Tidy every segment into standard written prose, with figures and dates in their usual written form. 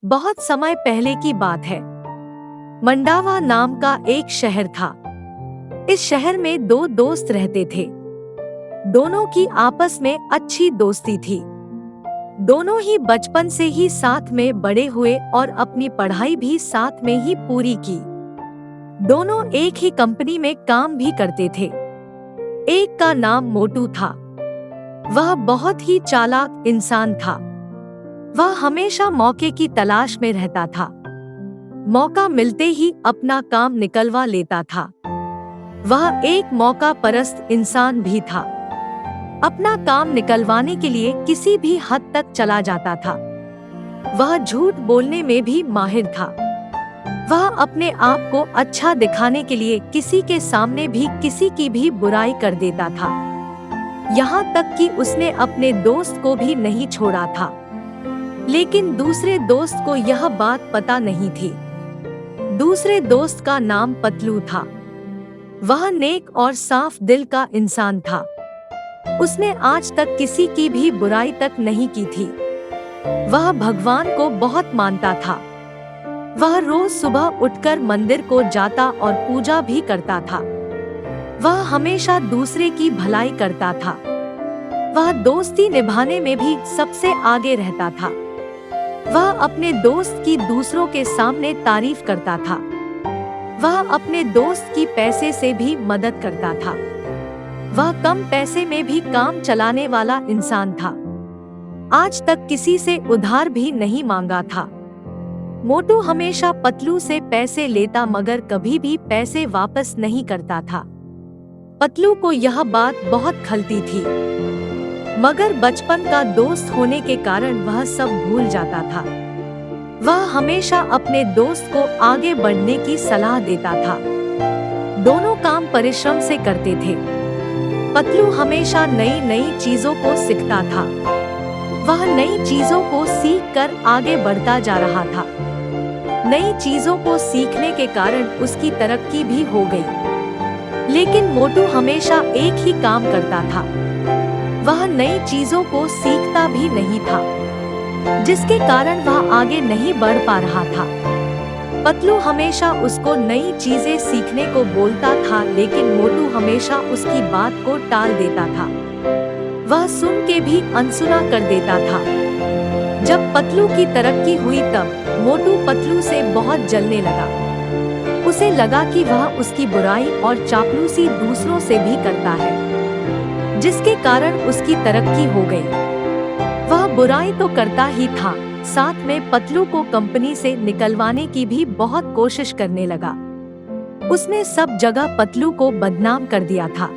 बहुत समय पहले की बात है। मंडावा नाम का एक शहर था। इस शहर में दो दोस्त रहते थे। दोनों की आपस में अच्छी दोस्ती थी। दोनों ही बचपन से ही साथ में बड़े हुए और अपनी पढ़ाई भी साथ में ही पूरी की। दोनों एक ही कंपनी में काम भी करते थे। एक का नाम मोटू था। वह बहुत ही चालाक इंसान था। वह हमेशा मौके की तलाश में रहता था। मौका मिलते ही अपना काम निकलवा लेता था। वह एक मौका परस्त इंसान भी था। अपना काम निकलवाने के लिए किसी भी हद तक चला जाता था। वह झूठ बोलने में भी माहिर था। वह अपने आप को अच्छा दिखाने के लिए किसी के सामने भी किसी की भी बुराई कर देता था। यहाँ तक कि उसने अपने दोस्त को भी नहीं छोड़ा था। लेकिन दूसरे दोस्त को यह बात पता नहीं थी। दूसरे दोस्त का नाम पतलू था। वह नेक और साफ दिल का इंसान था। उसने आज तक किसी की भी बुराई तक नहीं की थी। वह भगवान को बहुत मानता था। वह रोज सुबह उठकर मंदिर को जाता और पूजा भी करता था। वह हमेशा दूसरे की भलाई करता था। वह दोस्ती निभाने में भी सबसे आगे रहता था। वह अपने दोस्त की दूसरों के सामने तारीफ करता था। वह अपने दोस्त की पैसे से भी मदद करता था। वह कम पैसे में भी काम चलाने वाला इंसान था। आज तक किसी से उधार भी नहीं मांगा था। मोटू हमेशा पतलू से पैसे लेता मगर कभी भी पैसे वापस नहीं करता था। पतलू को यह बात बहुत खलती थी, मगर बचपन का दोस्त होने के कारण वह सब भूल जाता था। वह हमेशा अपने दोस्त को आगे बढ़ने की सलाह देता था। दोनों काम परिश्रम से करते थे। पतलू हमेशा नई नई चीजों को सीखता था। वह नई चीजों को सीख कर आगे बढ़ता जा रहा था। नई चीजों को सीखने के कारण उसकी तरक्की भी हो गई। लेकिन मोटू हमेशा एक ही काम करता था। वह नई चीजों को सीखता भी नहीं था, जिसके कारण वह आगे नहीं बढ़ पा रहा था। पतलू हमेशा उसको नई चीजें सीखने को बोलता था, लेकिन मोटू हमेशा उसकी बात को टाल देता था। वह सुन के भी अनसुना कर देता था। जब पतलू की तरक्की हुई तब मोटू पतलू से बहुत जलने लगा। उसे लगा कि वह उसकी बुराई और चापलूसी दूसरों से भी करता है, जिसके कारण उसकी तरक्की हो गई। वह बुराई तो करता ही था, साथ में पतलू को कंपनी से निकलवाने की भी बहुत कोशिश करने लगा। उसने सब जगह पतलू को बदनाम कर दिया था।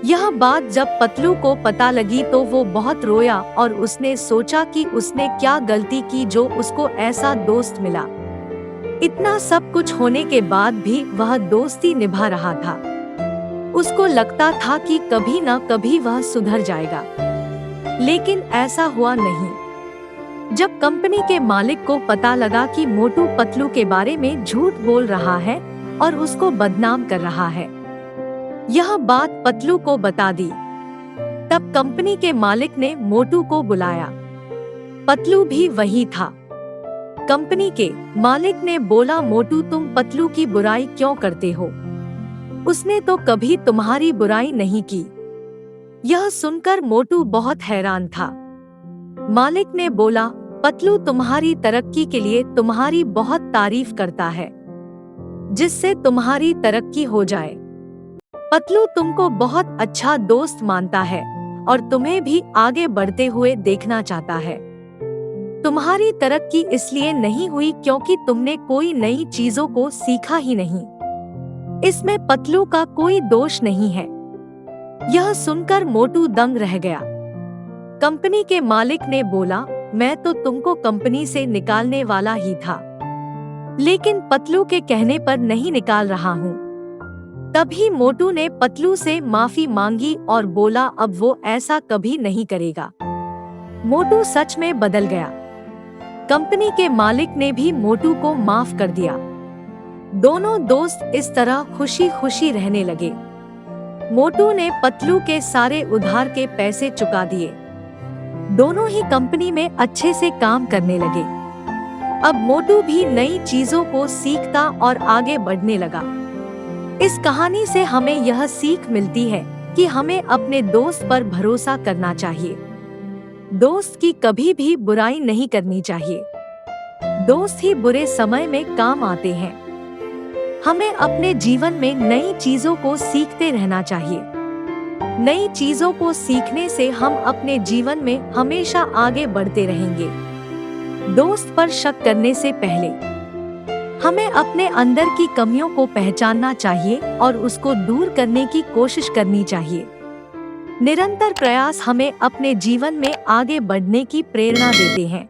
यह बात जब पतलू को पता लगी तो वो बहुत रोया और उसने सोचा कि उसने क्या गलती की जो उसको ऐसा दोस्त मिला। इतना सब कुछ होने के बाद भी वह दोस्ती निभा रहा था। उसको लगता था कि कभी न कभी वह सुधर जाएगा, लेकिन ऐसा हुआ नहीं। जब कंपनी के मालिक को पता लगा कि मोटू पतलू के बारे में झूठ बोल रहा है और उसको बदनाम कर रहा है, यह बात पतलू को बता दी। तब कंपनी के मालिक ने मोटू को बुलाया। पतलू भी वही था। कंपनी के मालिक ने बोला, मोटू तुम पतलू की बुराई क्यों करते हो? उसने तो कभी तुम्हारी बुराई नहीं की। यह सुनकर मोटू बहुत हैरान था। मालिक ने बोला, पतलू तुम्हारी तरक्की के लिए तुम्हारी बहुत तारीफ करता है, जिससे तुम्हारी तरक्की हो जाए। पतलू तुमको बहुत अच्छा दोस्त मानता है और तुम्हें भी आगे बढ़ते हुए देखना चाहता है। तुम्हारी तरक्की इसलिए नहीं हुई क्योंकि तुमने कोई नई चीजों को सीखा ही नहीं। इसमें पतलू का कोई दोष नहीं है। यह सुनकर मोटू दंग रह गया। कंपनी के मालिक ने बोला, मैं तो तुमको कंपनी से निकालने वाला ही था, लेकिन पतलू के कहने पर नहीं निकाल रहा हूँ। तभी मोटू ने पतलू से माफी मांगी और बोला अब वो ऐसा कभी नहीं करेगा। मोटू सच में बदल गया। कंपनी के मालिक ने भी मोटू को माफ कर दिया। दोनों दोस्त इस तरह खुशी खुशी रहने लगे। मोटू ने पतलू के सारे उधार के पैसे चुका दिए। दोनों ही कंपनी में अच्छे से काम करने लगे। अब मोटू भी नई चीजों को सीखता और आगे बढ़ने लगा। इस कहानी से हमें यह सीख मिलती है कि हमें अपने दोस्त पर भरोसा करना चाहिए। दोस्त की कभी भी बुराई नहीं करनी चाहिए। दोस्त ही बुरे समय में काम आते हैं। हमें अपने जीवन में नई चीजों को सीखते रहना चाहिए। नई चीजों को सीखने से हम अपने जीवन में हमेशा आगे बढ़ते रहेंगे। दोस्त पर शक करने से पहले हमें अपने अंदर की कमियों को पहचानना चाहिए और उसको दूर करने की कोशिश करनी चाहिए। निरंतर प्रयास हमें अपने जीवन में आगे बढ़ने की प्रेरणा देते हैं।